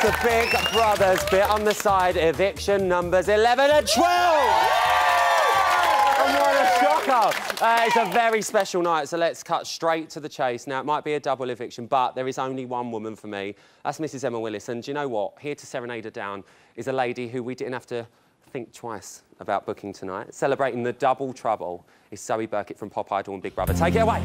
the Big Brothers bit on the side. Eviction numbers 11 and 12. And what a shocker. It's a very special night, so let's cut straight to the chase. Now, it might be a double eviction, but there is only one woman for me. That's Mrs. Emma Willis. And do you know what? Here to serenade her down is a lady who we didn't have to think twice about booking tonight. Celebrating the double trouble is Zoe Birkett from Pop Idol and Big Brother. Take it away.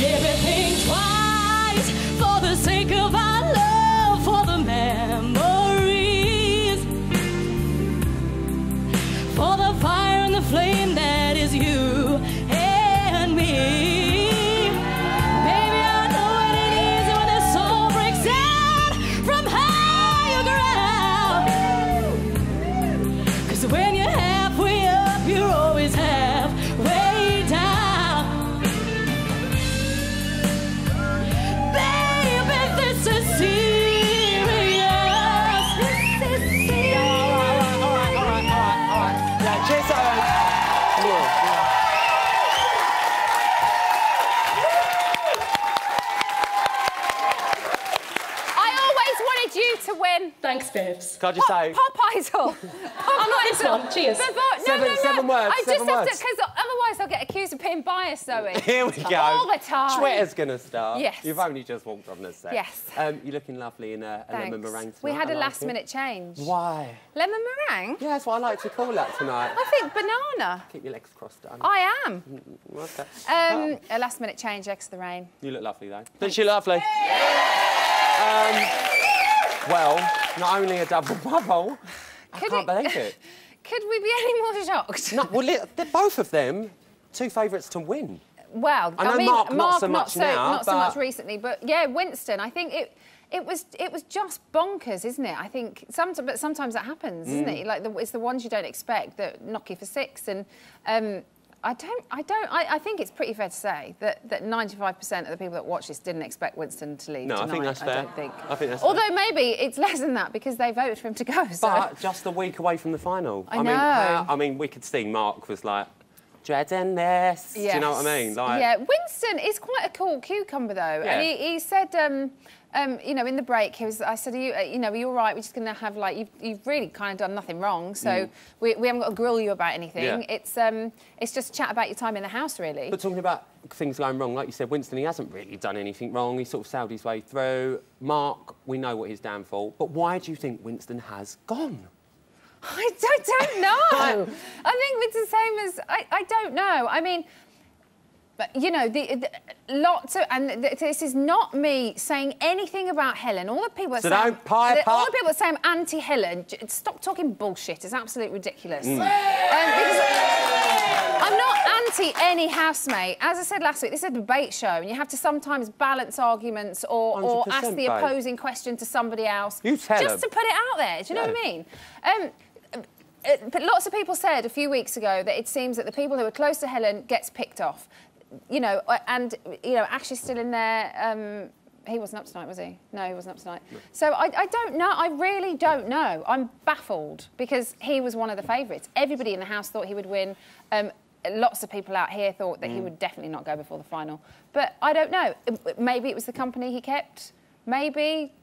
Everything twice for the sake of our love, for the memories, for the fire and the flame that is you and me. Baby, I know what it is when the soul breaks out from higher ground. 'Cause when you're halfway up, you're always halfway down. You to win. Thanks, babes. Can't you say? Pop Idol. I'm not this one. Cheers. Seven words. I just have to, because otherwise I'll get accused of being biased, Zoe. Here we go. All the time. Twitter's going to start. Yes. You've only just walked on the set. Yes. You're looking lovely in a lemon meringue tonight. We had a like last-minute change. Why? Lemon meringue? Yeah, that's what I like to call that tonight. I think banana. Keep your legs crossed, darling. I am. Okay. A last-minute change, eggs to the rain. You look lovely, though. Don't she look lovely? Well, not only a double bubble, I can't believe it. Could we be any more shocked? No, well, they're both of them two favourites to win. Well, I mean, Mark not so much now, not so much recently, but yeah, Winston. I think it was just bonkers, isn't it? I think but sometimes that happens, isn't it? Like it's the ones you don't expect that knock you for six, and I think it's pretty fair to say that 95% of the people that watch this didn't expect Winston to leave tonight. I think that's fair. I think that's Although fair. maybe it's less than that because they voted for him to go. So. But just a week away from the final. I know. I mean, we could see Mark was like, dreading this. Yes. Do you know what I mean? Like... Yeah, Winston is quite a cool cucumber, though. Yeah. And he said, you know, in the break, I said, are you all right? We're just going to have, like, you've really kind of done nothing wrong, so we haven't got to grill you about anything. Yeah. It's just chat about your time in the house, really. But talking about things going wrong, like you said, Winston, he hasn't really done anything wrong. He sort of sailed his way through. Mark, we know what his downfall. But why do you think Winston has gone? I don't know. I think it's the same as... I don't know. I mean... But, you know, lots of... And this is not me saying anything about Helen. All the people that say... don't pipe up. All the people that say I'm anti-Helen, stop talking bullshit. It's absolutely ridiculous. Because I'm not anti any housemate. As I said last week, this is a debate show, and you have to sometimes balance arguments or ask the opposing question to somebody else. You tell Just to put it out there. Do you know what I mean? But lots of people said a few weeks ago that it seems that the people who are close to Helen gets picked off. You know, and, you know, Ash is still in there. He wasn't up tonight, was he? No, he wasn't up tonight. No. So I don't know. I really don't know. I'm baffled because he was one of the favourites. Everybody in the house thought he would win. Lots of people out here thought that he would definitely not go before the final. But I don't know. Maybe it was the company he kept. Maybe...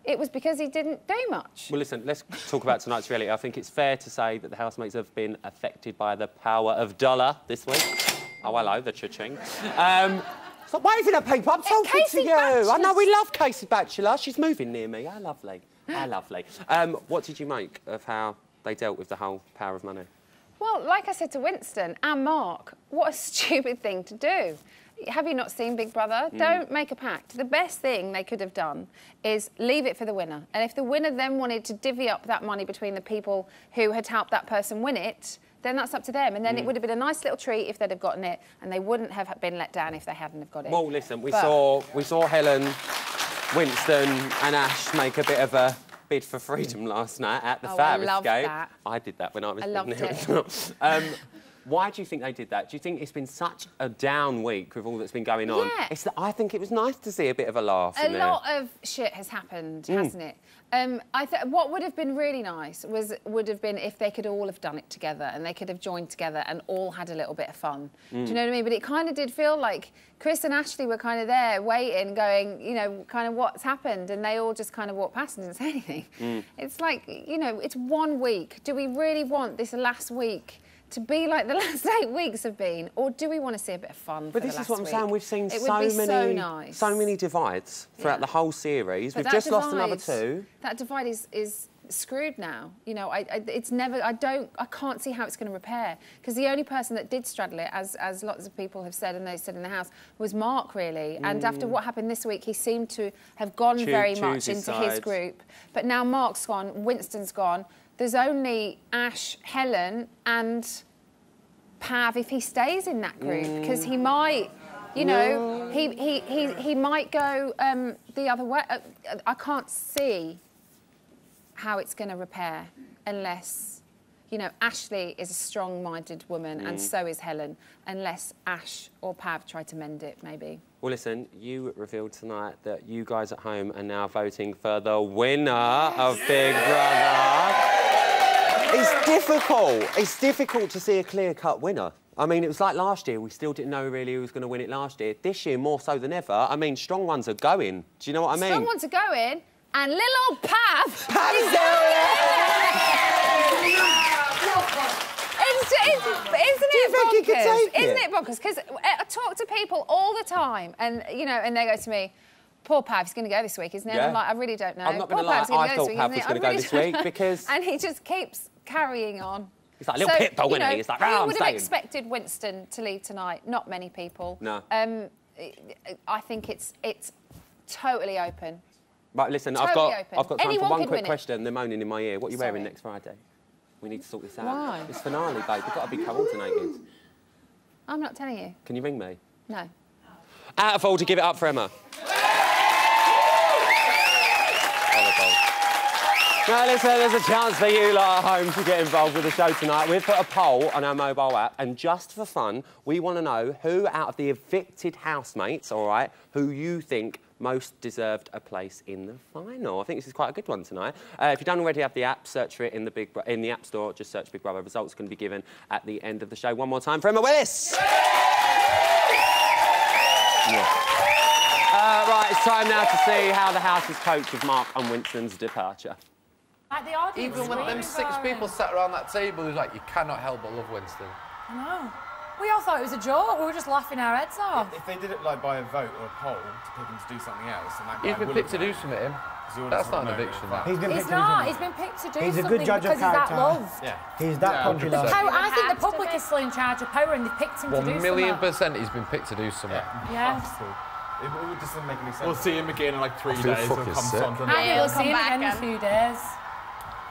it was because he didn't do much. Well, listen, let's talk about tonight's reality. I think it's fair to say that the housemates have been affected by the power of dollar this week. Oh, hello, the cha-ching. Stop waving at people. I'm talking to you. I know we love Casey Batchelor. She's moving near me. How lovely. How lovely. What did you make of how they dealt with the whole power of money? Well, like I said to Winston and Mark, what a stupid thing to do. Have you not seen Big Brother? Don't make a pact. The best thing they could have done is leave it for the winner. And if the winner then wanted to divvy up that money between the people who had helped that person win it, then that's up to them. And then it would have been a nice little treat if they'd have gotten it, and they wouldn't have been let down if they hadn't have got it. Well, listen, we saw Helen, Winston and Ash make a bit of a bid for freedom last night at the fire escape. That. I did that when I was I loved it. Why do you think they did that? Do you think it's been such a down week with all that's been going on? Yeah. It's that I think it was nice to see a bit of a laugh in A there. lot of shit has happened, hasn't it? What would have been really nice would have been if they could all have done it together and they could have joined together and all had a little bit of fun. Do you know what I mean? But it kind of did feel like Chris and Ashley were kind of there waiting, going, you know, kind of what's happened, and they all just kind of walked past and didn't say anything. It's like, you know, it's 1 week. Do we really want this last week to be like the last 8 weeks have been, or do we want to see a bit of fun? But this is what I'm saying. We've seen so many divides throughout the whole series. We've just lost another 2. That divide is screwed now. You know, I can't see how it's going to repair, because the only person that did straddle it, as lots of people have said and they said in the house, was Mark, really. And after what happened this week, he seemed to have gone very much into his group. But now Mark's gone, Winston's gone. There's only Ash, Helen and Pav if he stays in that group, because he might, you know, he might go the other way. I can't see how it's going to repair unless, you know, Ashley is a strong-minded woman and so is Helen, unless Ash or Pav try to mend it, maybe. Well, listen, you revealed tonight that you guys at home are now voting for the winner of Big Brother. It's difficult. It's difficult to see a clear-cut winner. I mean, it was like last year. We still didn't know really who was going to win it last year. This year, more so than ever. I mean, strong ones are going. Do you know what I mean? Strong ones are going, and little old Pav is Pav's Isn't it bonkers? Because I talk to people all the time, and, you know, and they go to me, poor Pav's going to go this week, isn't it? Yeah. And I'm like, I really don't know. I'm not going to lie, I thought Pav was going to go this week because... And he just keeps carrying on. He's like a little pit bull, isn't he? He's like, who I'm would staying. have expected Winston to leave tonight? Not many people. No. I think it's totally open. Right, listen, Totally I've got time Anyone for one could quick win it. question. They're moaning in my ear. What are you wearing Sorry. next Friday? We need to sort this out. Why? It's finale, babe. We've got to be coordinated. I'm not telling you. Can you ring me? No. Out of order, give it up for Emma. Now, listen, there's a chance for you lot at home to get involved with the show tonight. We've put a poll on our mobile app, and just for fun, we want to know who out of the evicted housemates, all right, who you think most deserved a place in the final. I think this is quite a good one tonight. If you don't already have the app, search for it in the App Store. Just search Big Brother. Results can be given at the end of the show. One more time for Emma Willis. Right, it's time now to see how the house is coped with Mark and Winston's departure. Like the audience. Even when them 6 people sat around that table, it was like, you cannot help but love Winston. No. We all thought it was a joke. We were just laughing our heads off. If they did it like by a vote or a poll to pick him to do something else, and that guy He's been picked to do something, him. That's not an eviction, that. He's been He's picked to do not. something. He's been picked to do He's a something good judge because of he's that character. loved. Yeah. He's that popular. 100%. I think the public is still in charge of power, and they've picked him to do something. 1,000,000% he's been picked to do something. Yeah. It just doesn't make any sense. We'll see him again in like 3 feel days. fucking sick. I think we'll see him again in a few days.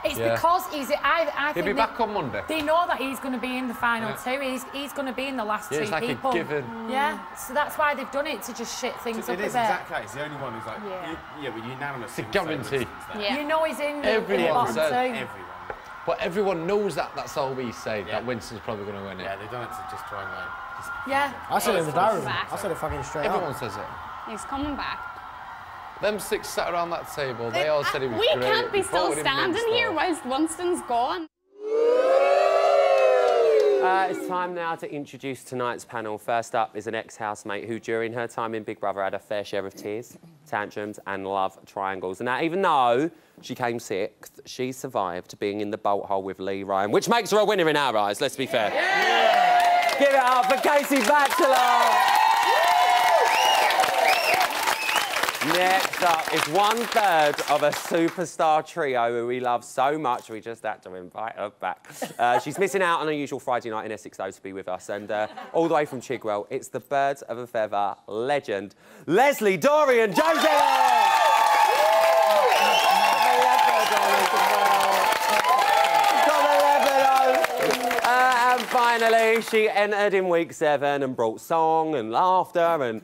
It's because he's... I He'll think be back on Monday. they know that he's going to be in the final too. He's going to be in the last 2 it's like people. a given. Yeah, so that's why they've done it, to just shit things up a It bit. is exactly. It's the only one who's like, we're unanimous. It's a guarantee. You know he's in the Everyone bottom said. two. Everyone. But everyone knows that. That's all we say, that Winston's probably going to win it. Yeah, they've done it to just try and like... Yeah. I said it in the diary room. back. I said it fucking straight Everyone up. says it. He's coming back. Them 6 sat around that table, they all said he was We great. can't be We still voted him standing against here all. whilst Winston's gone. It's time now to introduce tonight's panel. First up is an ex-housemate who, during her time in Big Brother, had a fair share of tears, tantrums and love triangles. And now, even though she came 6th, she survived being in the bolt hole with Lee Ryan, which makes her a winner in our eyes, let's be fair. Yeah. Give it up for Casey Batchelor! Next up is 1/3 of a superstar trio who we love so much we just had to invite her back. She's missing out on her usual Friday night in Essex, though, to be with us. And all the way from Chigwell, it's the Birds of a Feather legend, Leslie Dorian Joseph! And finally, she entered in week 7 and brought song and laughter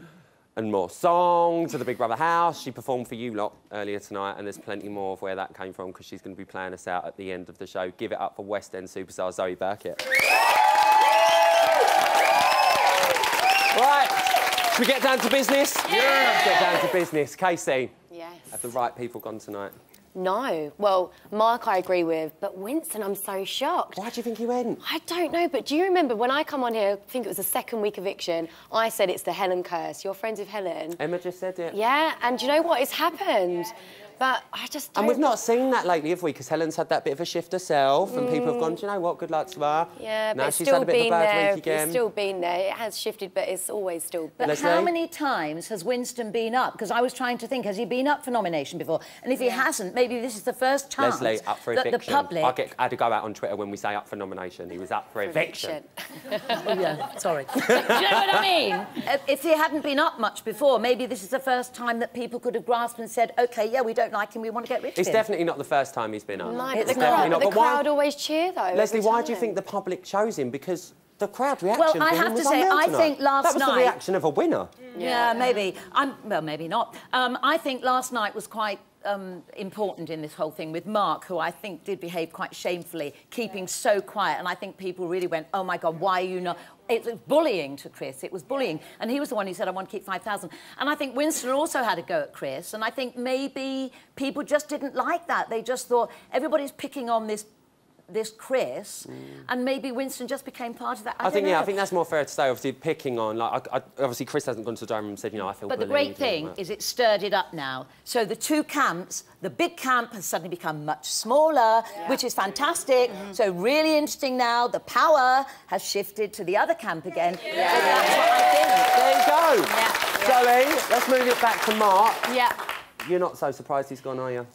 and more song to the Big Brother house. She performed for you lot earlier tonight, and there's plenty more of where that came from because she's going to be playing us out at the end of the show. Give it up for West End superstar Zoe Burkett. Right, should we get down to business? Yeah. Let's get down to business. Casey, Yes. have the right people gone tonight? No. Well, Mark I agree with, but Winston I'm so shocked. Why do you think he went? I don't know, but do you remember when I come on here, I think it was the second week eviction, I said it's the Helen curse. You're friends with Helen? Emma just said it. Yeah, and do you know what? It's happened. But I just don't... And we've not seen that lately, have we? Because Helen's had that bit of a shift herself and people have gone, do you know what, good luck to her. Yeah, now but it's she's still had a bit been of a bad there. week again. It's still been there. It has shifted, but it's always still... But Leslie? how many times has Winston been up? Because I was trying to think, has he been up for nomination before? And if he hasn't, maybe this is the first chance Leslie, up for that eviction. the public... I had to go out on Twitter when we say up for nomination. He was up for eviction. Oh, yeah, sorry. Do you know what I mean? If he hadn't been up much before, maybe this is the first time that people could have grasped and said, OK, yeah, we don't like him, we want to get rid of him. It's definitely not the first time he's been up. No, but It's the definitely not. crowd, But why- always cheer, though. Leslie, every why do you time. think the public chose him? Because the crowd reaction Well, to I him have to was say, unreal I tonight. think last That was night... the reaction of a winner. Yeah, maybe. Well, maybe not. I think last night was quite important in this whole thing with Mark, who I think did behave quite shamefully, keeping so quiet. And I think people really went, oh, my God, why are you not... It was bullying to Chris. It was bullying. And he was the one who said, I want to keep 5,000. And I think Winston also had a go at Chris. And I think maybe people just didn't like that. They just thought, everybody's picking on this Chris, and maybe Winston just became part of that. I think, don't yeah, know. I think that's more fair to say. Obviously, picking on, like, obviously, Chris hasn't gone to the dining room and said, you know, I feel But the bullied great thing and all that. is it stirred it up now. So the two camps, the big camp has suddenly become much smaller, which is fantastic. So really interesting now. The power has shifted to the other camp again. So that's what I think. There you go. Zoe, let's move it back to Mark. Yeah. You're not so surprised he's gone, are you?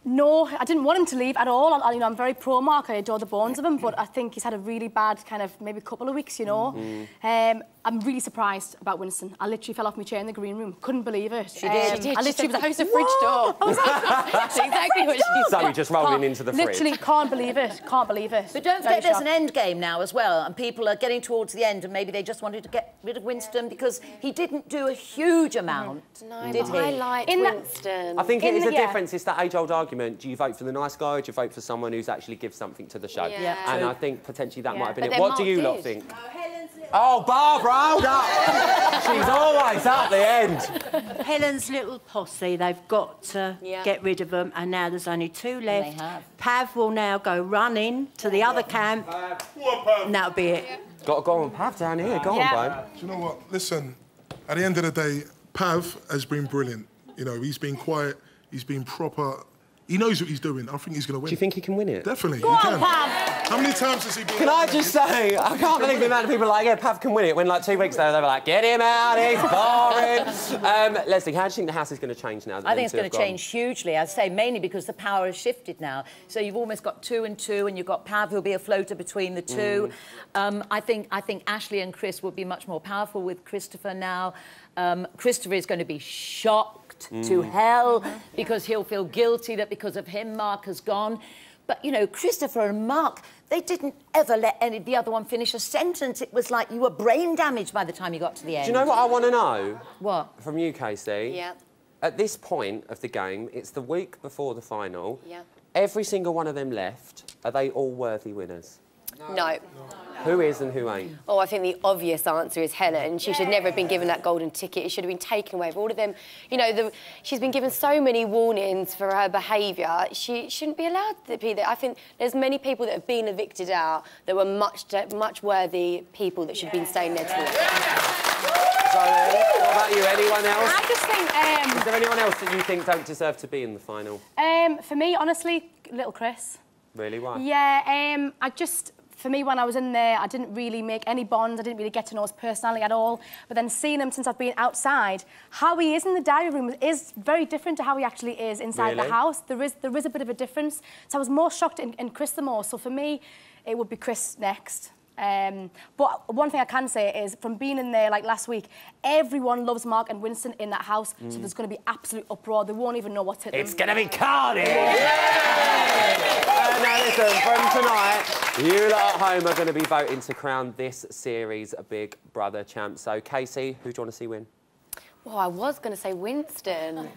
No, I didn't want him to leave at all. You know, I'm very pro-Mark. I adore the bones of him, but I think he's had a really bad kind of maybe couple of weeks, you know. I'm really surprised about Winston. I literally fell off my chair in the green room. Couldn't believe it. She did. I literally was like, How's the fridge door? I was like, That's exactly what she said. Zoe just rolling into the fridge. Literally can't believe it. Can't believe it. But don't Very forget there's shocked. an end game now as well, and people are getting towards the end, and maybe they just wanted to get rid of Winston because he didn't do a huge amount, No, did but he? I liked In that- Winston. I think it In is the- a yeah. difference. It's that age-old argument. Do you vote for the nice guy or do you vote for someone who's actually gives something to the show? Yeah. And I think potentially that might have been But it. then What do Mark you lot did. think? Oh, Barbara, hold up! She's always at the end. Helen's little posse, they've got to get rid of them, and now there's only two left. They have. Pav will now go running to the other camp, and that'll be it. Got to go on Pav down here. Go on, babe. Do you know what? Listen, at the end of the day, Pav has been brilliant. You know, he's been quiet, he's been proper. He knows what he's doing. I think he's going to win. Do you think he can win it? Definitely. Go he on, can. Pav. How many times has he been... Can I just say, I can't believe the amount of people are like, yeah, Pav can win it, when like 2 weeks ago they were like, get him out, he's boring. Leslie, how do you think the house is going to change now? That I think it's them two going to have gone? change hugely. I'd say mainly because the power has shifted now. So you've almost got 2 and 2, and you've got Pav who'll be a floater between the two. I think Ashley and Chris will be much more powerful with Christopher now. Christopher is going to be shocked to hell because he'll feel guilty that because of him Mark has gone. But, you know, Christopher and Mark, they didn't ever let the other one finish a sentence. It was like you were brain damaged by the time you got to the end. Do you know what I want to know? What? From you, Casey? Yeah. At this point of the game, it's the week before the final. Yeah. Every single one of them left. Are they all worthy winners? No. Who is and who ain't? Oh, I think the obvious answer is Helen. She should never have been given that golden ticket. It should have been taken away. For all of them, you know, she's been given so many warnings for her behaviour. She shouldn't be allowed to be there. I think there's many people that have been evicted out that were much worthy people that should have been staying there till the end. Zoe, what about you? Anyone else? I just think... Is there anyone else that you think don't deserve to be in the final? For me, honestly, little Chris. Really? Why? Yeah, for me, when I was in there, I didn't really make any bonds. I didn't really get to know his personality at all. But then seeing him since I've been outside, how he is in the diary room is very different to how he actually is inside the house. There is a bit of a difference. So I was more shocked in Chris the more. So for me, it would be Chris next. But one thing I can say is, from being in there like last week, everyone loves Mark and Winston in that house, so there's going to be absolute uproar. They won't even know what's hit them. It's going to be Cardiff! Now listen, from tonight, you lot at home are going to be voting to crown this series a Big Brother champ. So, Casey, who do you want to see win? Well, I was going to say Winston.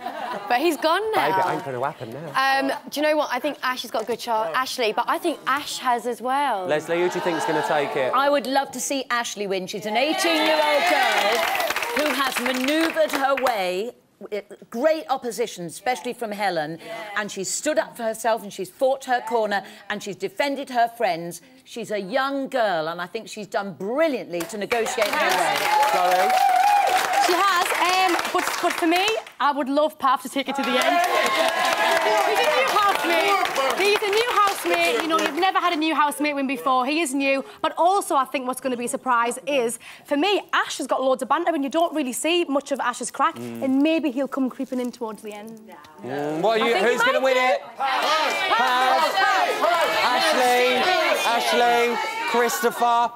But he's gone now. Baby, it ain't going to happen now. Do you know what? I think Ash has got a good chance. Ashley, but I think Ash has as well. Leslie, who do you think is going to take it? I would love to see Ashley win. She's an 18-year-old girl who has manoeuvred her way. Great opposition, especially from Helen, and she's stood up for herself and she's fought her corner and she's defended her friends. She's a young girl and I think she's done brilliantly to negotiate her way. Sorry. She has, but for me, I would love Pav to take it to the end. He's a new housemate. He's a new housemate. You know, you've never had a new housemate win before. He is new. But also, I think what's going to be a surprise is, for me, Ash has got loads of banter and you don't really see much of Ash's crack. And maybe he'll come creeping in towards the end. What are you? Who's going to win it? Pav. Ashley. Christopher.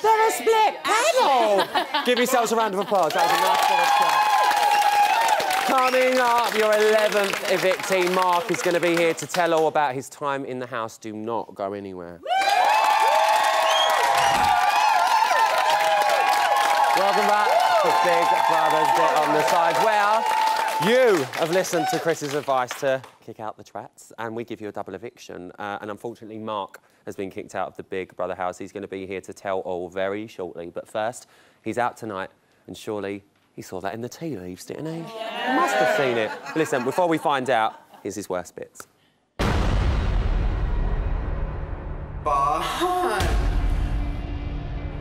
They're a split panel. Give yourselves a round of applause. That was a nice Coming up, your 11th evictee, Mark, is going to be here to tell all about his time in the house. Do not go anywhere. Welcome back to Big Brother's Bit on the Side, where you have listened to Chris's advice to kick out the trats, and we give you a double eviction. And unfortunately, Mark has been kicked out of the Big Brother house. He's going to be here to tell all very shortly. But first, he's out tonight, and surely he saw that in the tea leaves, didn't he? He must have seen it. Listen, before we find out, here's his worst bits.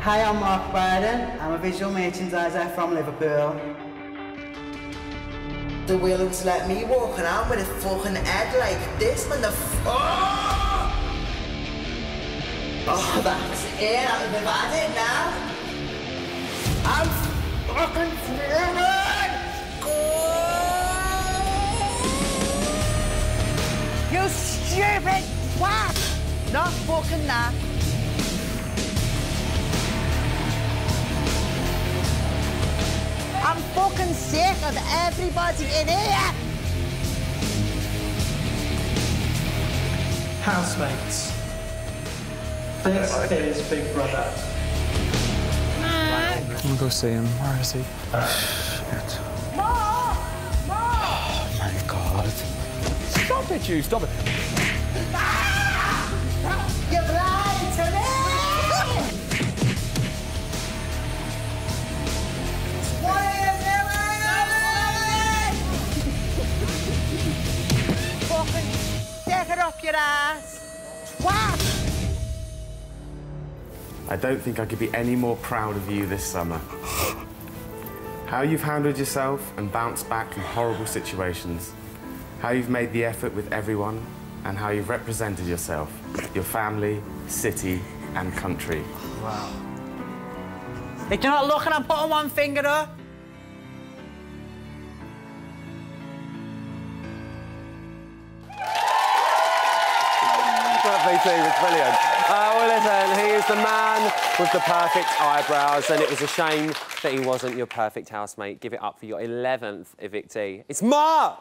Hi, I'm Mark Biden. I'm a visual merchandiser from Liverpool. They're willing to let me walk around with a fucking head like this when the Oh, that's it. I've had it now. I'm fucking fuming! You stupid twat! Not fucking that. I'm fucking sick of everybody in here! Housemates. This is Big Brother. I'm gonna go see him. Where is he? Shit. Oh my God. Stop it, you! Stop it! You've lied to me! What are you doing? Fucking stick it up your ass! What? I don't think I could be any more proud of you this summer. How you've handled yourself and bounced back from horrible situations. How you've made the effort with everyone and how you've represented yourself, your family, city and country. Wow. If you're not looking, I'm putting one finger up. VT was brilliant. Well, listen, he is the man with the perfect eyebrows, and it was a shame that he wasn't your perfect housemate. Give it up for your 11th evictee. It's Mark!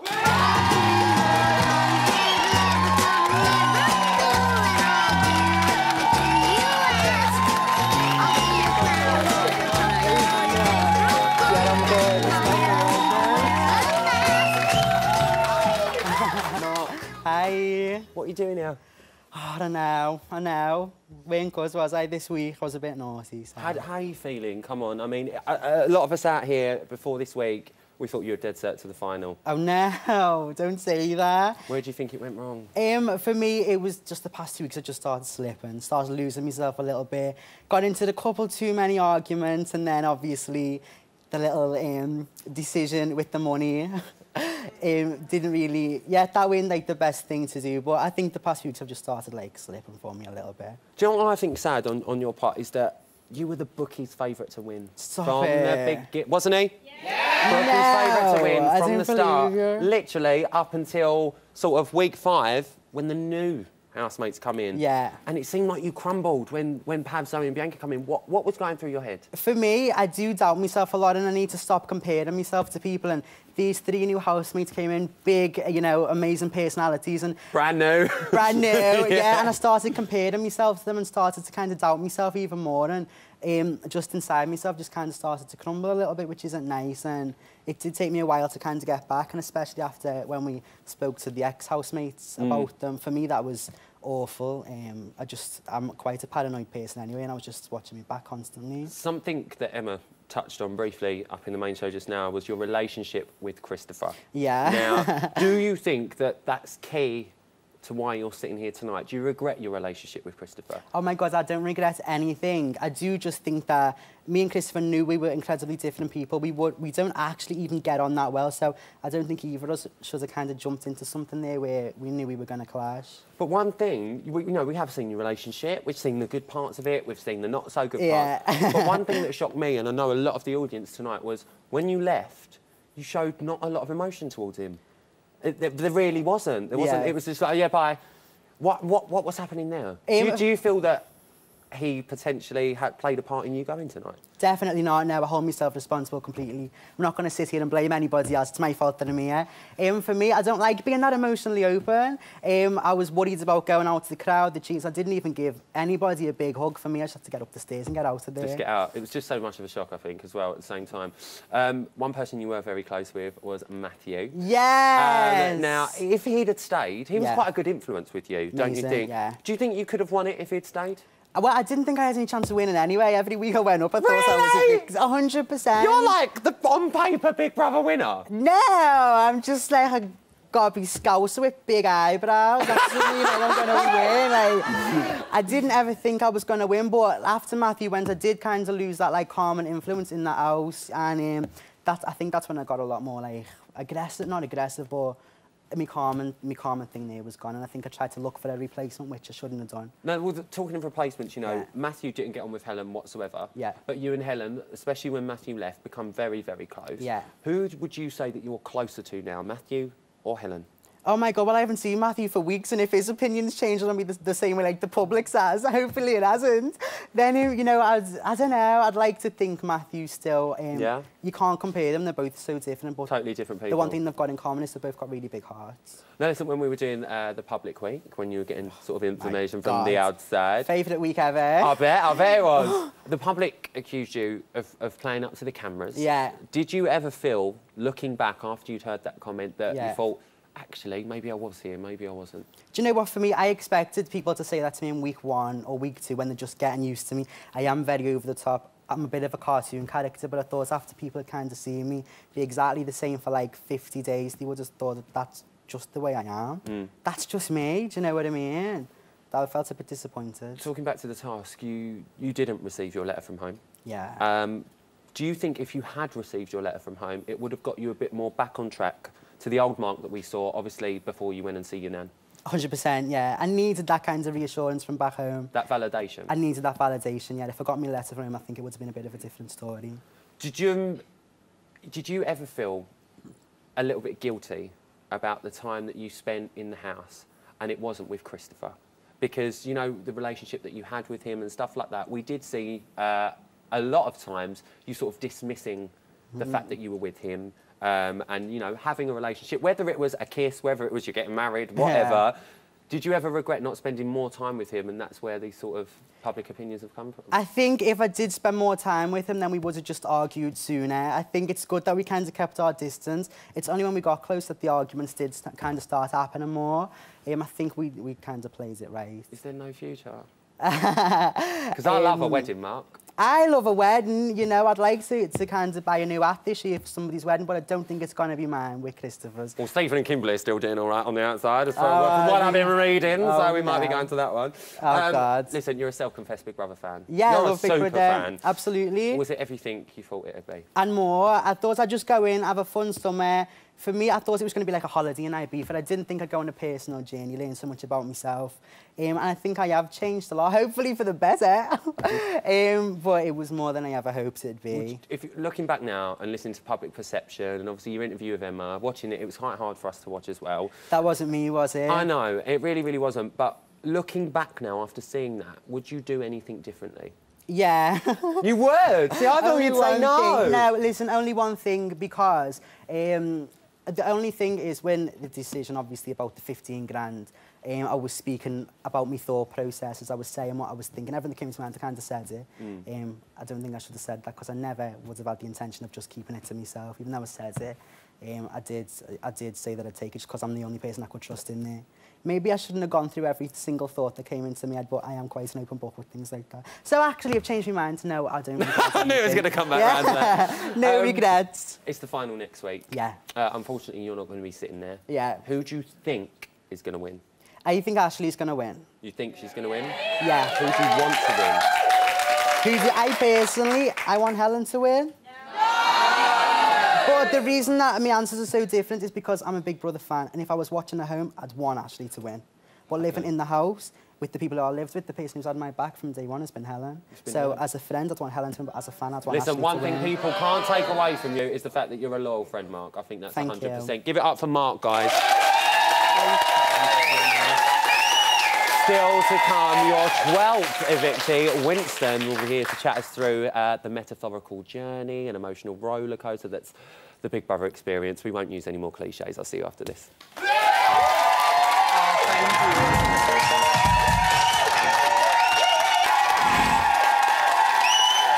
Hi. What are you doing now? Oh, I know. Weren't good, was I, this week? I was a bit naughty. So. How are you feeling? Come on. I mean, a lot of us out here before this week, we thought you were dead set to the final. Oh, no, don't say that. Where do you think it went wrong? For me, it was just the past 2 weeks I just started slipping, started losing myself a little bit. Got into the couple too many arguments, and then obviously the little decision with the money. Didn't really... Yeah, that wasn't, like, the best thing to do, but I think the past few weeks have just started, like, slipping for me a little bit. Do you know what I think sad on your part is that you were the bookies' favourite to win. Stop it. The big... Wasn't he? Yeah. Bookies' favourite to win from the start. You. Literally up until sort of week 5 when the new housemates come in. Yeah. And it seemed like you crumbled when Pav, Zoe and Bianca come in. What was going through your head? For me, I do doubt myself a lot and I need to stop comparing myself to people, and these 3 new housemates came in, big, you know, amazing personalities and... Brand new. Brand new, yeah. And I started comparing myself to them and started to kind of doubt myself even more, and just inside myself just kind of started to crumble a little bit, which isn't nice. And it did take me a while to kind of get back, and especially after when we spoke to the ex-housemates about them. For me, that was awful. I'm quite a paranoid person anyway, and I was just watching me back constantly. Something that Emma touched on briefly up in the main show just now was your relationship with Christopher. Yeah. Now, do you think that that's key to why you're sitting here tonight? Do you regret your relationship with Christopher? Oh my God, I don't regret anything. I do just think that me and Christopher knew we were incredibly different people. We don't actually even get on that well, so I don't think either of us should have kind of jumped into something there where we knew we were going to clash. But one thing, we have seen your relationship, we've seen the good parts of it, we've seen the not so good parts. But one thing that shocked me, and I know a lot of the audience tonight, was when you left, you showed not a lot of emotion towards him. There really wasn't. There wasn't. Yeah. It was just like, yeah, bye. What was happening there? Do you feel that he potentially had played a part in you going tonight? Definitely not. No, I hold myself responsible completely. I'm not going to sit here and blame anybody else. It's my fault that I'm here. For me, I don't like being that emotionally open. I was worried about going out to the crowd, the cheese. I didn't even give anybody a big hug. For me, I just had to get up the stairs and get out of there. Just get out. It was just so much of a shock, I think, as well, at the same time. One person you were very close with was Matthew. Yes! Now, if he'd have stayed, he was quite a good influence with you, don't you think? Yeah. Do you think you could have won it if he'd stayed? Well, I didn't think I had any chance of winning anyway. Every week I went up, I thought I was a big... 100%. You're like the on-paper Big Brother winner. No, I'm just like a gobby scouser with big eyebrows. That doesn't mean I'm going to win. Like, I didn't ever think I was going to win, but after Matthew went, I did kind of lose that, like, calm and influence in the house. And I think that's when I got a lot more, like, aggressive. Not aggressive, but... Me calming thing there was gone, and I think I tried to look for a replacement, which I shouldn't have done. No, well, talking of replacements, Matthew didn't get on with Helen whatsoever. Yeah. But you and Helen, especially when Matthew left, become very, very close. Yeah. Who would you say that you're closer to now, Matthew or Helen? Oh my God, well, I haven't seen Matthew for weeks, and if his opinion's changed on me the same way like the public's has, hopefully it hasn't, then, I don't know, I'd like to think Matthew still... yeah? You can't compare them, they're both so different, but... Totally different people. The one thing they've got in common is they've both got really big hearts. No, listen, when we were doing the public week, when you were getting sort of information from the outside... Favourite week ever. I bet it was. The public accused you of playing up to the cameras. Yeah. Did you ever feel, looking back after you'd heard that comment, that you thought, actually, maybe I was here, maybe I wasn't? Do you know what, for me, I expected people to say that to me in week 1 or week 2 when they're just getting used to me. I am very over the top. I'm a bit of a cartoon character, but I thought after people had kind of seen me be exactly the same for like 50 days, they would have thought that that's just the way I am. That's just me, do you know what I mean? I felt a bit disappointed. Talking back to the task, you didn't receive your letter from home. Yeah. Do you think if you had received your letter from home, it would have got you a bit more back on track to the old Mark that we saw, obviously, before you went and see your nan? 100%, yeah. I needed that kind of reassurance from back home. That validation? I needed that validation, yeah. If I got me a letter from him, I think it would have been a bit of a different story. Did you ever feel a little bit guilty about the time that you spent in the house and it wasn't with Christopher? Because, the relationship that you had with him and stuff like that, we did see a lot of times you sort of dismissing the fact that you were with him, and, having a relationship, whether it was a kiss, whether it was you're getting married, whatever. Yeah. Did you ever regret not spending more time with him, and that's where these sort of public opinions have come from? I think if I did spend more time with him, then we would have just argued sooner. I think it's good that we kind of kept our distance. It's only when we got close that the arguments did kind of start happening more. I think we kind of played it right. Is there no future? Because I love a wedding, Mark. I love a wedding, I'd like to kind of buy a new hat this year for somebody's wedding, but I don't think it's going to be mine with Christopher's. Well, Stephen and Kimberly are still doing all right on the outside, from what I've been reading, so we might be going to that one. Oh, God. Listen, you're a self-confessed Big Brother fan. Yeah, you're I love Big Brother. fan. Absolutely. Was it everything you thought it would be? And more. I thought I'd just go in, have a fun summer. For me, I thought it was going to be like a holiday in Ibiza. I didn't think I'd go on a personal journey, learn so much about myself. And I think I have changed a lot, hopefully for the better. But it was more than I ever hoped it'd be. If looking back now and listening to public perception, and obviously your interview with Emma, watching it was quite hard for us to watch as well. That wasn't me, was it? I know, it really, really wasn't. But looking back now after seeing that, would you do anything differently? Yeah. You would? See, I thought you'd say no. No, listen, only one thing, because The only thing is when the decision, obviously, about the 15 grand, I was speaking about my thought processes. I was saying what I was thinking. Everything that came to mind, I kind of said it. I don't think I should have said that because I never would have had the intention of just keeping it to myself. Even though I said it, I did say that I'd take it just because I'm the only person I could trust in there. Maybe I shouldn't have gone through every single thought that came into my head, but I am quite an open book with things like that. So actually, I've changed my mind. No, I don't regret I knew it was going to come back round to that. No regrets. It's the final next week. Yeah. Unfortunately, you're not going to be sitting there. Yeah. Who do you think is going to win? I think Ashley's going to win. You think she's going to win? Yeah. Who do you want to win? I personally, I want Helen to win. But the reason that my answers are so different is because I'm a Big Brother fan, and if I was watching at home, I'd want Ashley to win. But living in the house, with the people who I lived with, the person who's had my back from day one has been Helen. So as a friend, I'd want Helen to win, but as a fan, I'd want Ashley to win. Listen, one thing people can't take away from you is the fact that you're a loyal friend, Mark. I think that's 100%. Give it up for Mark, guys. Still to come, your 12th evictee, Winston, will be here to chat us through the metaphorical journey and emotional roller coaster that's the Big Brother experience. We won't use any more cliches. I'll see you after this.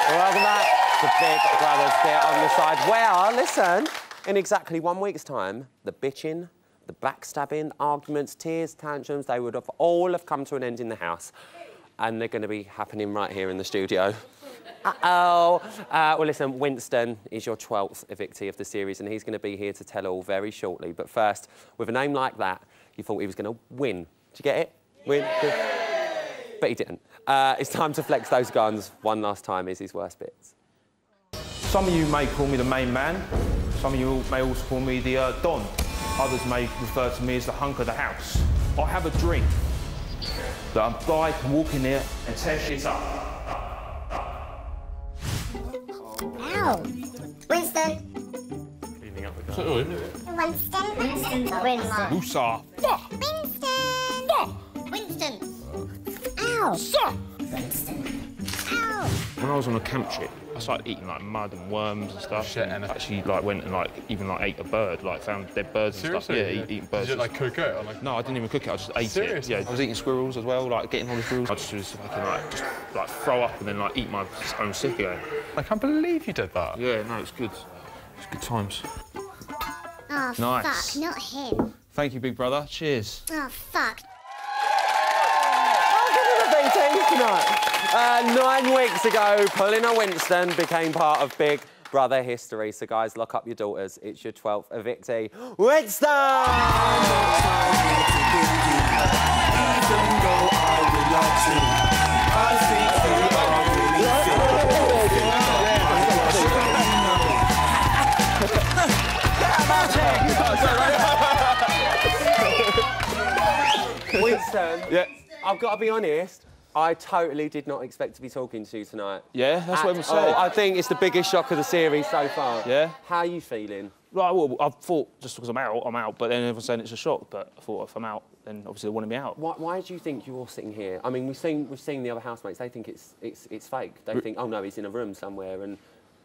Welcome back to Big Brother's Bit on the Side. Well, listen, in exactly 1 week's time, the bitching, the backstabbing, arguments, tears, tantrums, they would have all come to an end in the house. And they're going to be happening right here in the studio. Uh-oh. Well, listen, Winston is your 12th evictee of the series, and he's going to be here to tell all very shortly. But first, with a name like that, you thought he was going to win. Did you get it? Win? But he didn't. It's time to flex those guns one last time. Here's his worst bits. Some of you may call me the main man. Some of you may also call me the Don. Others may refer to me as the hunk of the house. I have a dream that a guy can walk in here and tear shit up. Ow! Winston! Cleaning up the Winston! Winston! Winston! Musa! Fuck! Winston! Fuck! Winston! Ow! Suck! Winston! Ow! When I was on a camp trip, I started eating like mud and worms and stuff. Shit, and actually like went and like even like ate a bird, like found dead birds and stuff. Yeah, eating birds. Did you like cook it? Or, like... No, I didn't even cook it. I just ate it. Yeah, I was eating squirrels as well, like getting all the squirrels. I just was just throw up and then like eat my own sick again. I can't believe you did that. Yeah, no, it's good. It's good times. Oh, nice. fuck, not him. Thank you, big brother. Cheers. Oh, fuck. Tonight. 9 weeks ago, Paulina Winston became part of Big Brother history. So, guys, lock up your daughters. It's your 12th evictee, Winston! Winston, yeah. I've got to be honest, I totally did not expect to be talking to you tonight. Yeah, that's what everyone said. I think it's the biggest shock of the series so far. Yeah? How are you feeling? Right, well, I thought just because I'm out, but then everyone's saying it's a shock, but I thought if I'm out, then obviously they want me out. Why do you think you're sitting here? I mean, we've seen the other housemates, they think it's fake. They think, oh no, he's in a room somewhere, and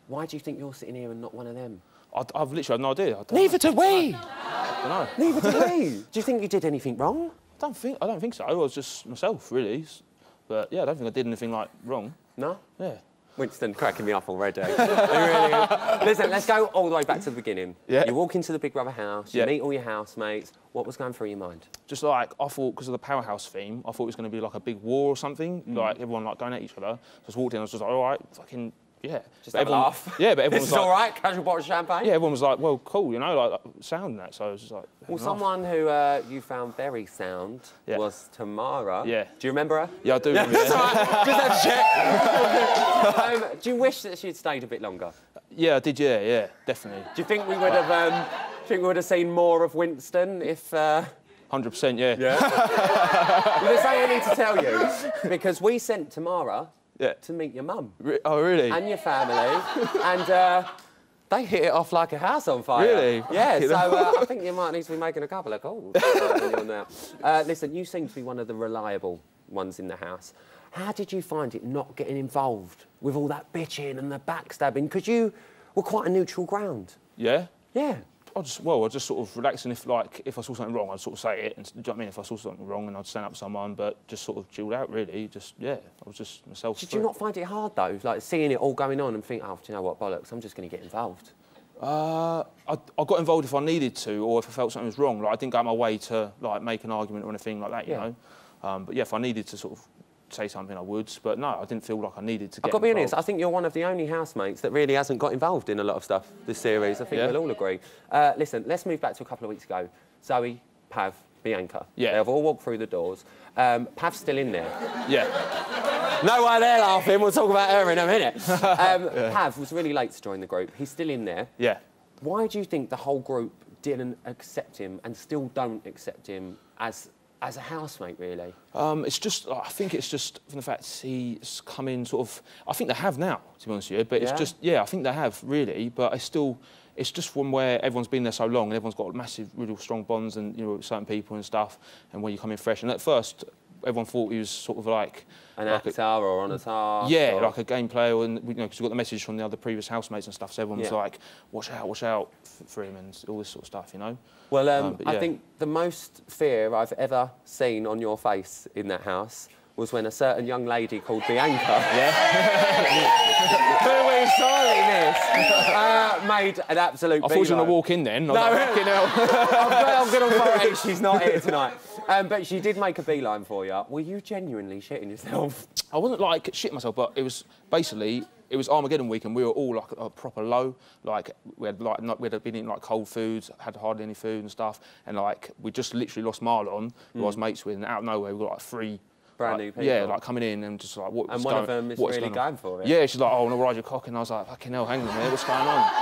why do you think you're sitting here and not one of them? I've literally had no idea. Neither do we! I don't know. Neither do we! Do you think you did anything wrong? I don't think so. I was just myself, really. But yeah, I don't think I did anything like wrong. No? Yeah. Winston cracking me up already. Really. Listen, let's go all the way back to the beginning. Yeah. You walk into the Big Brother house, you meet all your housemates. What was going through your mind? Just like, I thought, because of the Powerhouse theme, I thought it was going to be like a big war or something, like everyone like going at each other. So I just walked in, I was just like, all right, fucking, yeah. Just have a laugh. Yeah, but everyone was was like... all right, casual bottle of champagne? Yeah, everyone was like, well, cool, you know, like sound and that, so I was just like... Well, someone who you found very sound was Tamara. Yeah. Do you remember her? Yeah, I do remember That's all right, just have to check. Do you wish that she'd stayed a bit longer? Yeah, I did, yeah, definitely. Do you think we would have, seen more of Winston if... 100%, yeah. Well, there's something I need to tell you, because we sent Tamara to meet your mum. Oh, really? And your family, and they hit it off like a house on fire. Really? Yeah, so I think you might need to be making a couple of calls. Listen, you seem to be one of the reliable ones in the house. How did you find it not getting involved with all that bitching and the backstabbing? Because you were quite a neutral ground. Yeah? Yeah. I just sort of relax, and if I saw something wrong, I'd sort of say it. And, do you know what I mean? If I saw something wrong, and I'd stand up to someone, but just sort of chilled out, really. I was just myself. Did you not find it hard though, like seeing it all going on and think, oh, do you know what, bollocks? I'm just going to get involved. I got involved if I needed to, or if I felt something was wrong. Like I didn't go out my way to like make an argument or anything like that, you know. But yeah, if I needed to sort of say something, I would. But no, I didn't feel like I needed to get I've got to be involved. honest, I think you're one of the only housemates that really hasn't got involved in a lot of stuff this series. I think we'll all agree. Listen, let's move back to a couple of weeks ago. Zoe, Pav, Bianca. Yeah. They've all walked through the doors. Pav's still in there. Yeah. No way they're laughing. We'll talk about her in a minute. Pav was really late to join the group. He's still in there. Yeah. Why do you think the whole group didn't accept him and still don't accept him as a housemate, really? It's just, I think it's just from the fact he's come in sort of, I think they have now, to be honest with you, but it's just, I think they have, really, but it's just from where everyone's been there so long and everyone's got massive, really strong bonds and, you know, with certain people and stuff, and when you come in fresh, and at first, everyone thought he was sort of like... An actor or on a task? Yeah, or... like a game player, and, you know, because we got the message from the other previous housemates and stuff, so everyone's like, watch out for him and all this sort of stuff, you know? Well, I think the most fear I've ever seen on your face in that house was when a certain young lady called Bianca, who we sorely miss, made an absolute I thought you were going to walk in then. No, I'm good on Friday. She's not here tonight. But she did make a beeline for you. Were you genuinely shitting yourself? I wasn't like shitting myself, but it was basically... It was Armageddon week and we were all like a proper low. Like we had been eating like cold foods, had hardly any food and stuff, and like we just literally lost Marlon, who I was mates with, and out of nowhere we got like 3 brand new people. Yeah, like coming in and just like what. And one of them is really going for it. Yeah, she's like, oh, I want to ride your cock, and I was like, fucking hell, hang on a minute, what's going on?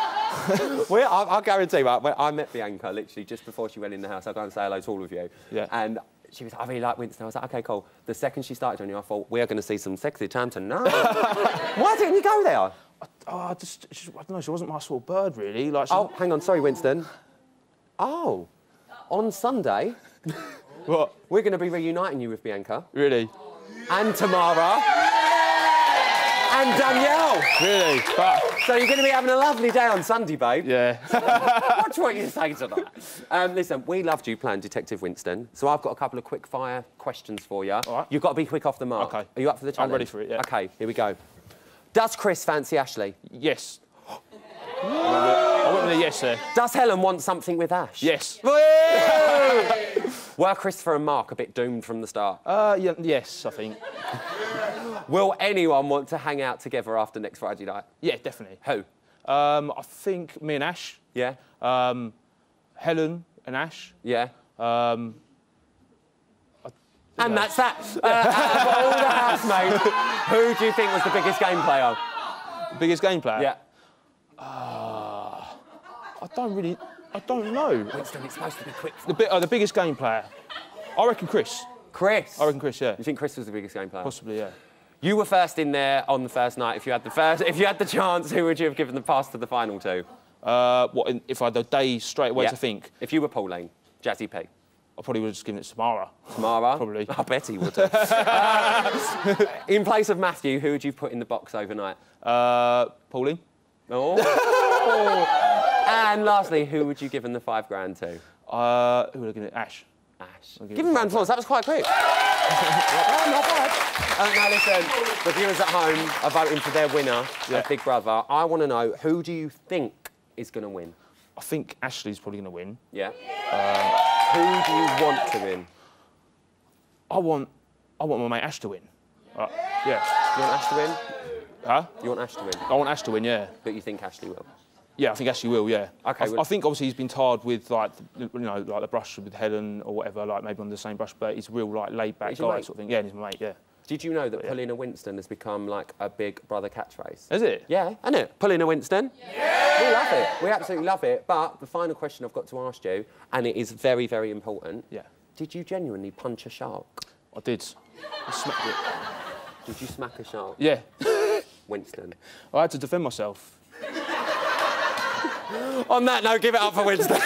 Well, I'll guarantee you, I met Bianca literally just before she went in the house. I'll go and say hello to all of you. Yeah. And she was, I really like Winston. I was like, OK, cool. The second she started on you, I thought, we're going to see some sexy time tonight. Why didn't you go there? I don't know, she wasn't my sort of bird, really. Like, oh, hang on, sorry, Winston. Oh, on Sunday, what? We're going to be reuniting you with Bianca. Really? And Tamara. And Danielle. Really? So you're going to be having a lovely day on Sunday, babe. Yeah. Watch what you say to that. Listen, we loved you playing Detective Winston, so I've got a couple of quick-fire questions for you. All right. You've got to be quick off the mark. OK. Are you up for the challenge? I'm ready for it, yeah. OK, here we go. Does Chris fancy Ashley? Yes. I went with a yes there. Does Helen want something with Ash? Yes. Were Christopher and Mark a bit doomed from the start? Yeah, yes, I think. Will anyone want to hang out together after next Friday night? Yeah, definitely. Who? I think me and Ash. Yeah. Helen and Ash. Yeah. And that's that. Out of all the housemates, who do you think was the biggest game player? The biggest game player? Yeah. I don't know. Winston, it's supposed to be quick. The biggest game player? I reckon Chris. Chris? I reckon Chris, yeah. You think Chris was the biggest game player? Possibly, yeah. You were first in there on the first night. If you had the chance, who would you have given the pass to the final to? If I had a day straight away to think? If you were Pauline, Jazzy P. I probably would have just given it to Tamara. Tamara? Probably. I bet he would have. In place of Matthew, who would you put in the box overnight? Pauline. Oh. And lastly, who would you give him the $5,000 to? Who would I give it? Ash. Ash. Give him a round of applause. That was quite quick. Not bad. Now listen, the viewers at home are voting for their winner, Big Brother. I want to know, who do you think is going to win? I think Ashley's probably going to win. Yeah. Who do you want to win? I want my mate Ash to win. Yeah. You want Ash to win? Huh? You want Ash to win? I want Ash to win, yeah. But you think Ashley will? Yeah, I think Ashley will, yeah. Okay. I think obviously he's been tarred with like the brush with Helen or whatever, like maybe on the same brush, but he's a real like laid back guy sort of thing. Yeah, and he's my mate, yeah. Did you know that Paulina Winston has become like a Big Brother catchphrase? Is it? Yeah, isn't it? Paulina Winston. Yeah. We love it. We absolutely love it. But the final question I've got to ask you, and it is very, very important. Yeah. Did you genuinely punch a shark? I did. I smacked it. Did you smack a shark? Yeah. Winston. I had to defend myself. On that note, give it up for Winston.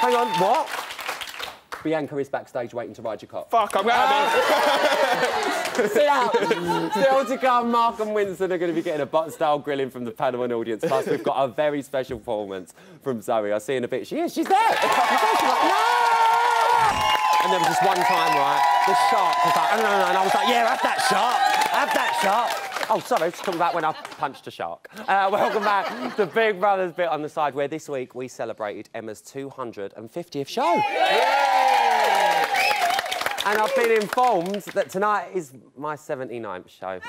hang on. What? Bianca is backstage waiting to ride your cock. Fuck, I'm going Sit out. Still to come, Mark and Winston are going to be getting a butt-style grilling from the panel and audience. Plus, we've got a very special performance from Zoe. I'll see you in a bit. She's there. She's like, no! And there was this one time, right, the shark was like, no, and I was like, yeah, have that shark. Oh, sorry, I was talking about when I punched a shark. Welcome back to Big Brother's Bit on the Side, where this week we celebrated Emma's 250th show. And I've been informed that tonight is my 79th show.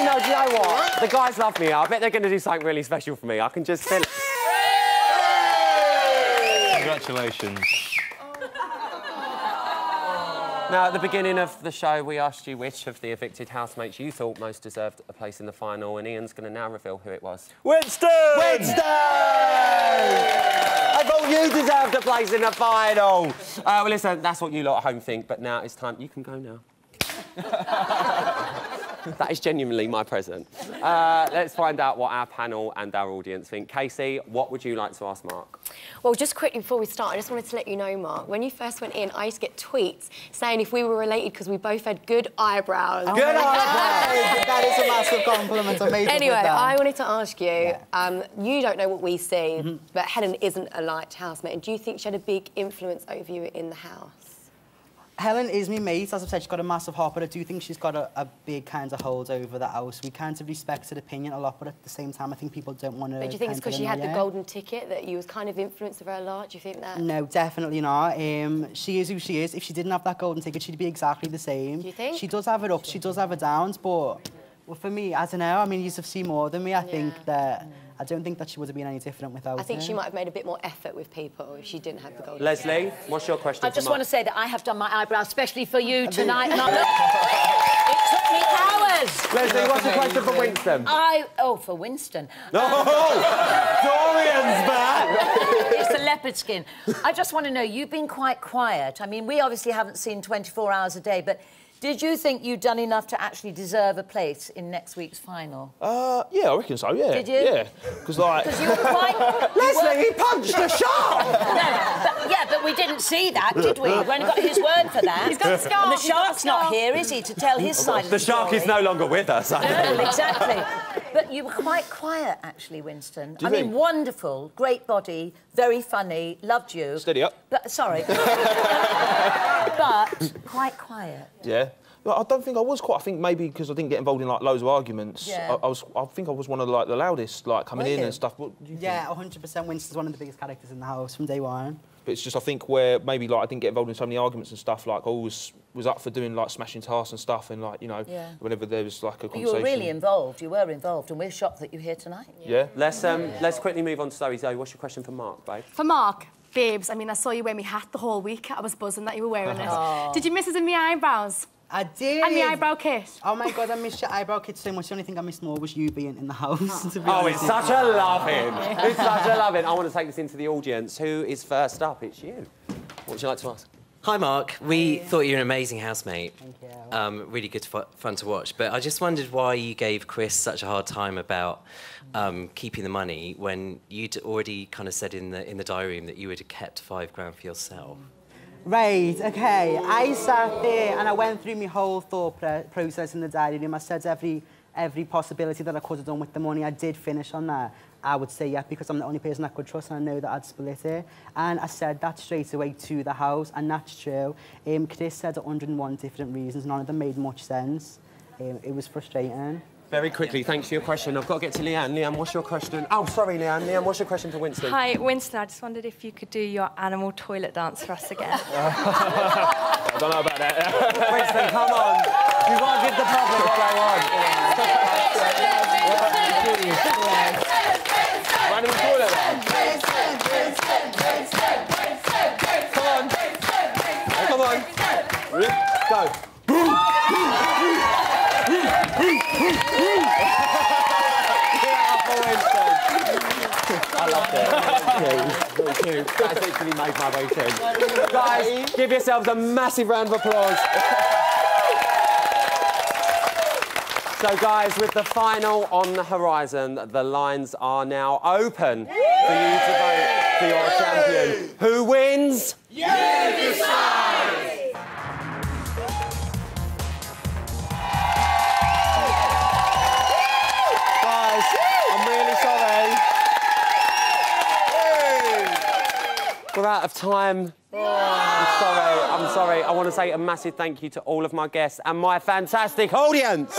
No, do you know what? The guys love me. I bet they're going to do something really special for me. I can just feel it. Congratulations. Now, at the beginning of the show, we asked you which of the evicted housemates you thought most deserved a place in the final, and Ian's going to now reveal who it was. Winston! Winston! I thought you deserved a place in the final. Well, listen, that's what you lot at home think, but now it's time. You can go now. That is genuinely my present. Let's find out what our panel and our audience think. Casey, what would you like to ask Mark? Well, just quickly before we start, I just wanted to let you know, Mark, when you first went in, I used to get tweets saying if we were related because we both had good eyebrows. Good eyebrows! That is a massive compliment. I made Anyway, I wanted to ask you, you don't know what we see, but Helen isn't a liked housemate. And do you think she had a big influence over you in the house? Helen is my mate. As I've said, she's got a massive heart, but I do think she's got a big kind of hold over the house. We kind of respect her opinion a lot, but at the same time, I think people don't want to. But do you think it's because she had the golden ticket that you was kind of influenced her a lot? Do you think that? No, definitely not. She is who she is. If she didn't have that golden ticket, she'd be exactly the same. Do you think? She does have her ups, she does have her downs, but well, for me, I don't know. I mean, you have seen more than me. I think that. I don't think that she would have been any different without I think her. she might have made a bit more effort with people if she didn't have the golden Leslie, what's your question? I just want to say that I have done my eyebrows especially for you tonight. And it took me hours. Leslie, what's your question for Winston? For Winston. Dorian's back. It's the leopard skin. I just want to know, you've been quite quiet. I mean, we obviously haven't seen 24 hours a day, but did you think you'd done enough to actually deserve a place in next week's final? Yeah, I reckon so, yeah. Did you? Yeah, because like... Because you were quite... Leslie, he punched a shark! but we didn't see that, did we? We only got his word for that. He's got the scarf. And the shark's not here, is he, to tell his side of the story? The shark is no longer with us. No, exactly. But you were quite quiet, actually, Winston. Do you think? Mean, wonderful, great body, very funny, loved you. Steady up. But, sorry. But quite quiet. Yeah. I don't think I was quite. I think maybe because I didn't get involved in like loads of arguments. Yeah. I think I was one of the loudest, like coming in and stuff. What do you Yeah, 100%. Winston's one of the biggest characters in the house from day one. But it's just I think where maybe like I didn't get involved in so many arguments and stuff. Like I always was up for doing like smashing tasks and stuff, and like whenever there was like a conversation. You were really involved. You were involved, and we're shocked that you're here tonight. Yeah. Let's quickly move on to Zoe. Zoe, what's your question for Mark, babe? For Mark, babes, I mean, I saw you wear my hat the whole week. I was buzzing that you were wearing it. Did you miss us in my eyebrows? I did. And the eyebrow kit. Oh my God, I missed your eyebrow kit so much. The only thing I missed more was you being in the house. To be Oh, honest. it's such a loving. It's such a loving. I want to take this into the audience. Who is first up? It's you. What would you like to ask? Hi, Mark. We thought you were an amazing housemate. Thank you. Really good fun to watch. But I just wondered why you gave Chris such a hard time about keeping the money when you'd already kind of said in the diary room that you would have kept £5 grand for yourself. Right, OK. I sat there and I went through my whole thought process in the diary room. I said every possibility that I could have done with the money. I did finish on that. I would say yeah, because I'm the only person I could trust and I know that I'd split it. And I said that straight away to the house, and that's true. Chris said 101 different reasons. None of them made much sense. It was frustrating. Very quickly, thanks for your question. I've got to get to Leanne. Leanne, what's your question? Oh, sorry, Leanne. Leanne, what's your question for Winston? Hi, Winston. I just wondered if you could do your animal toilet dance for us again. I don't know about that. Winston, come on. You've got to give the public what they want. Animal toilet dance. Come on. Ready? Go. I loved it. Very cute. That's literally made my weekend. Guys, give yourselves a massive round of applause. So, guys, with the final on the horizon, the lines are now open for you to vote. for your champion. Who wins? You decide! Guys, I'm really sorry. We're out of time. I'm sorry. I want to say a massive thank you to all of my guests and my fantastic audience.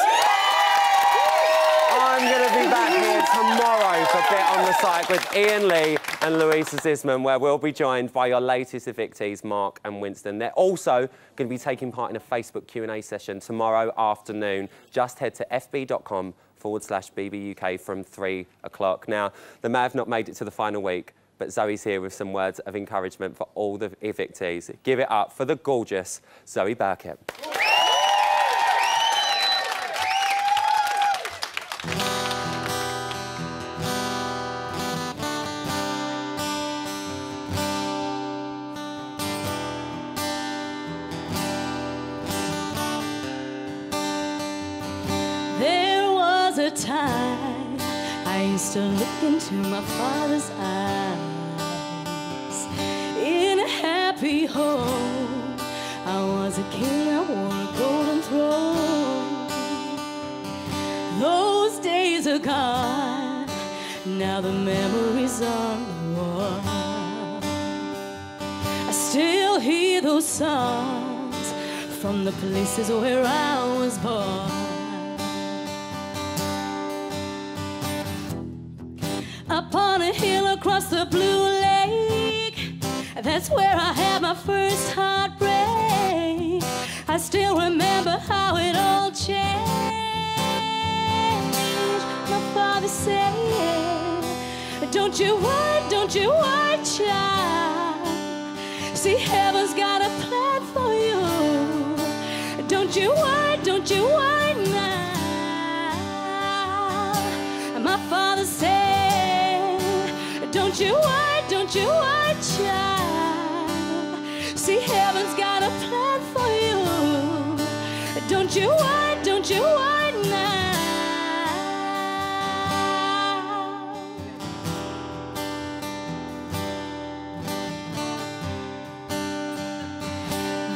I'm going to be back here tomorrow for Bit on the Psych with Ian Lee and Louisa Zisman, where we'll be joined by your latest evictees, Mark and Winston. They're also going to be taking part in a Facebook Q&A session tomorrow afternoon. Just head to fb.com/BBUK from 3 o'clock. Now, they may have not made it to the final week, but Zoe's here with some words of encouragement for all the evictees. Give it up for the gorgeous Zoe Burkett. There was a time I used to look into my father's eyes. In a happy home, I was a king, I wore a golden throne. Those days are gone, now the memories are the war. I still hear those songs from the places where I was born. Upon a hill across the blue lake, that's where I had my first heartbreak. I still remember how it all changed. My father said, don't you worry, child. See, heaven's got a plan for you. Don't you worry now. My father said, don't you worry, child. See, heaven's got a plan for you. Don't you worry now.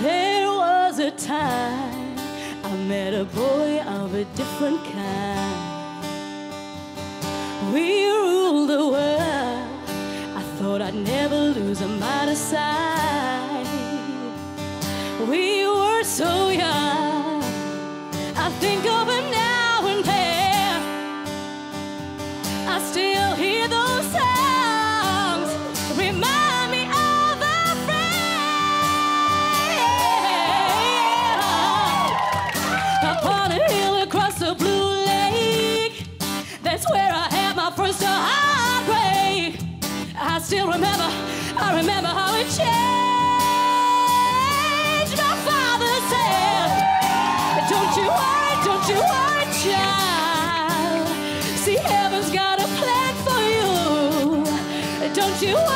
There was a time I met a boy of a different kind. We ruled the world. I thought I'd never lose him out of sight. We were so young. I think of him now and then. I still hear those songs. Remind me of a friend. Upon a hill across the blue lake, that's where I had my first heartbreak. I still remember, I remember how it changed. My father said, don't you worry, child. See, heaven's got a plan for you. Don't you worry.